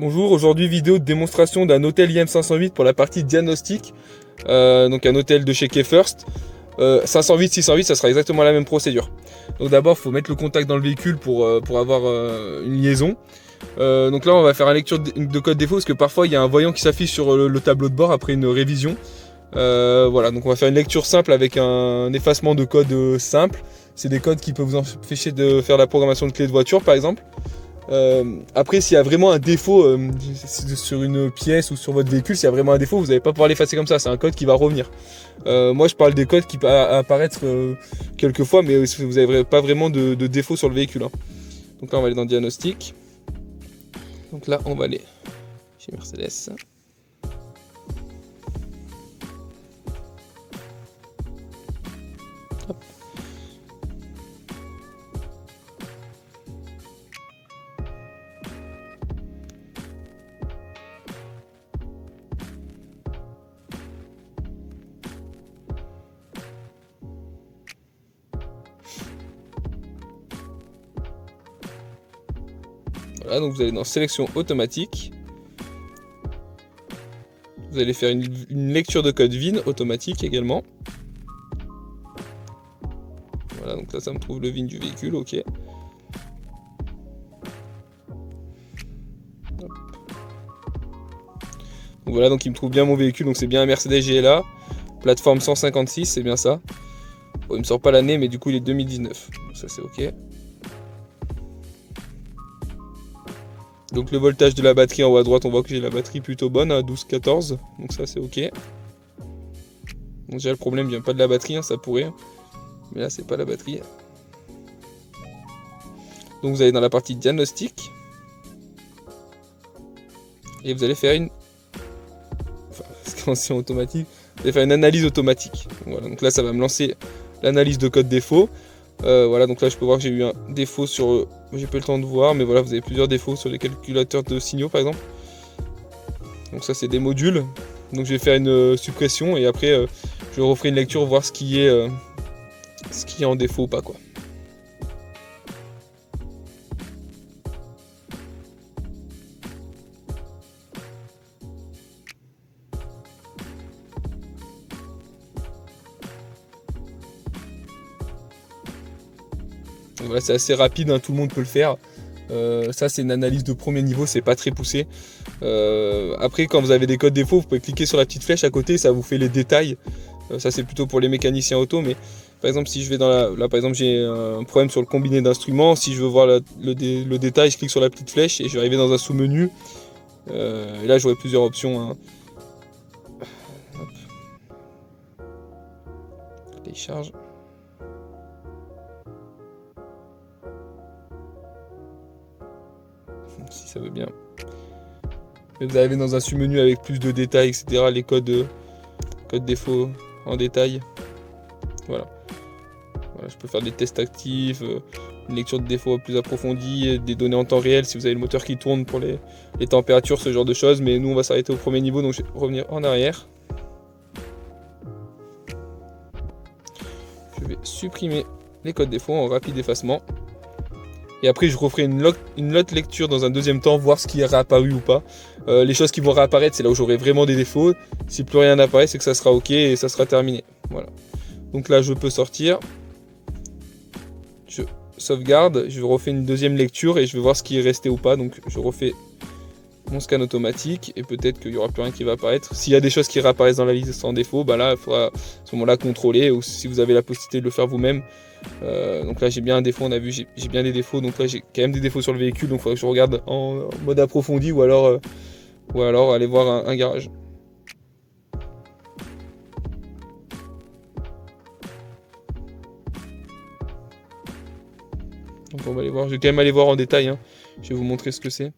Bonjour, aujourd'hui vidéo de démonstration d'un hôtel IM508 pour la partie diagnostic, donc un hôtel de chez K-First. 508, 608, ça sera exactement la même procédure. Donc d'abord, il faut mettre le contact dans le véhicule pour avoir une liaison. Donc là, on va faire une lecture de code défaut parce que parfois il y a un voyant qui s'affiche sur le tableau de bord après une révision. Voilà, donc on va faire une lecture simple avec un effacement de code simple. C'est des codes qui peuvent vous empêcher de faire la programmation de clé de voiture par exemple. Après, s'il y a vraiment un défaut sur une pièce ou sur votre véhicule, s'il y a vraiment un défaut, vous n'allez pas pouvoir l'effacer comme ça, c'est un code qui va revenir. Moi je parle des codes qui peuvent apparaître quelques fois, mais vous n'avez pas vraiment de défaut sur le véhicule, hein. Donc là on va aller dans diagnostic. Donc là on va aller chez Mercedes. Hop. Voilà, donc vous allez dans sélection automatique. Vous allez faire une lecture de code VIN automatique également. Voilà, donc là ça me trouve le VIN du véhicule, ok. Hop. Donc voilà, donc il me trouve bien mon véhicule, donc c'est bien un Mercedes GLA, plateforme 156, c'est bien ça. Bon, il me sort pas l'année, mais du coup il est 2019, donc ça c'est ok. Donc le voltage de la batterie en haut à droite, on voit que j'ai la batterie plutôt bonne à 12-14, donc ça c'est ok. Donc déjà le problème vient pas de la batterie, hein, ça pourrait, mais là c'est pas la batterie. Donc vous allez dans la partie diagnostic et vous allez faire une, c'est en automatique, vous allez faire une analyse automatique. Donc, voilà, donc là ça va me lancer l'analyse de code défaut. Voilà, donc là je peux voir que j'ai eu un défaut sur, j'ai pas le temps de voir, mais voilà, vous avez plusieurs défauts sur les calculateurs de signaux par exemple. Donc ça c'est des modules, donc je vais faire une suppression et après je referai une lecture, voir ce qui est en défaut ou pas quoi. Voilà, c'est assez rapide, hein, tout le monde peut le faire. Ça c'est une analyse de premier niveau, c'est pas très poussé. Après quand vous avez des codes défauts, vous pouvez cliquer sur la petite flèche à côté, ça vous fait les détails. Ça c'est plutôt pour les mécaniciens auto, mais par exemple si je vais dans là par exemple j'ai un problème sur le combiné d'instruments, si je veux voir le détail, je clique sur la petite flèche et je vais arriver dans un sous-menu. Et là j'aurai plusieurs options, hein. Hop. Télécharge. Si ça veut bien. Et vous arrivez dans un sous-menu avec plus de détails, etc. Les codes défauts en détail. Voilà. Voilà, je peux faire des tests actifs, une lecture de défauts plus approfondie, des données en temps réel si vous avez le moteur qui tourne pour les températures, ce genre de choses. Mais nous on va s'arrêter au premier niveau, donc je vais revenir en arrière. Je vais supprimer les codes défauts en rapide effacement. Et après je referai une autre lecture dans un deuxième temps, voir ce qui est réapparu ou pas. Les choses qui vont réapparaître, c'est là où j'aurai vraiment des défauts. Si plus rien n'apparaît, c'est que ça sera ok et ça sera terminé. Voilà. Donc là je peux sortir. Je sauvegarde, je refais une deuxième lecture et je vais voir ce qui est resté ou pas. Donc je refais mon scan automatique et peut-être qu'il n'y aura plus rien qui va apparaître. S'il y a des choses qui réapparaissent dans la liste sans défaut, bah là il faudra à ce moment-là contrôler, ou si vous avez la possibilité de le faire vous-même. Donc là j'ai bien un défaut, on a vu j'ai bien des défauts, donc là j'ai quand même des défauts sur le véhicule, donc il faudra que je regarde en mode approfondi ou alors aller voir un garage. Donc on va aller voir, je vais quand même aller voir en détail, hein. Je vais vous montrer ce que c'est.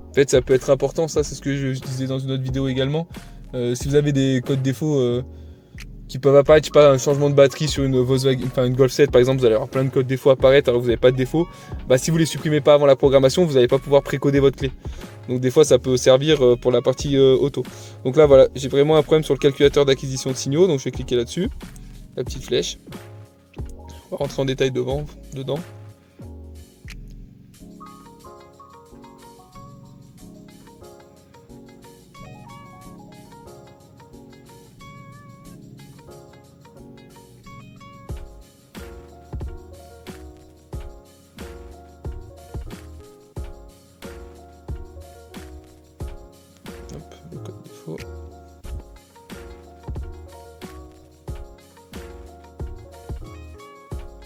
En fait ça peut être important, ça c'est ce que je disais dans une autre vidéo également. Si vous avez des codes défauts qui peuvent apparaître, je sais pas, un changement de batterie sur une Volkswagen, enfin une Golf 7 par exemple, vous allez avoir plein de codes défauts apparaître alors que vous n'avez pas de défaut. Bah, si vous les supprimez pas avant la programmation, vous n'allez pas pouvoir précoder votre clé. Donc des fois ça peut servir pour la partie auto. Donc là voilà, j'ai vraiment un problème sur le calculateur d'acquisition de signaux, donc je vais cliquer là-dessus, la petite flèche. On va rentrer en détail dedans.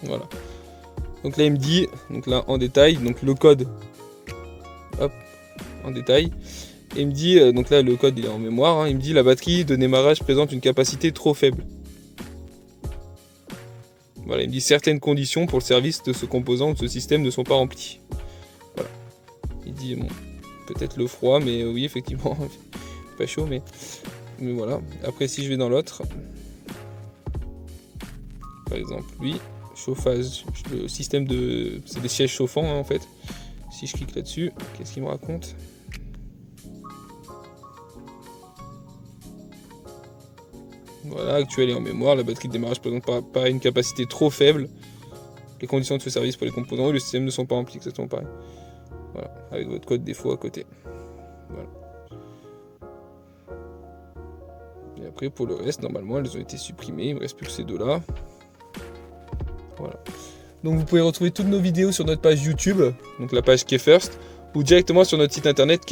Voilà. Donc là il me dit, donc là en détail, donc le code, hop, en détail. Et il me dit, donc là le code il est en mémoire, hein, il me dit la batterie de démarrage présente une capacité trop faible. Voilà, il me dit certaines conditions pour le service de ce composant ou de ce système ne sont pas remplies. Voilà. Il dit, bon, peut-être le froid, mais oui effectivement, pas chaud, mais voilà. Après si je vais dans l'autre, par exemple lui, chauffage, le système de... c'est des sièges chauffants hein, en fait. Si je clique là-dessus, qu'est-ce qu'il me raconte ? Voilà, actuel et en mémoire, la batterie de démarrage présente pas une capacité trop faible. Les conditions de ce service pour les composants et le système ne sont pas remplis, exactement pareil. Voilà, avec votre code défaut à côté. Voilà. Et après pour le reste, normalement elles ont été supprimées, il ne me reste plus que ces deux-là. Voilà. Donc vous pouvez retrouver toutes nos vidéos sur notre page YouTube, donc la page KeyFirst, ou directement sur notre site internet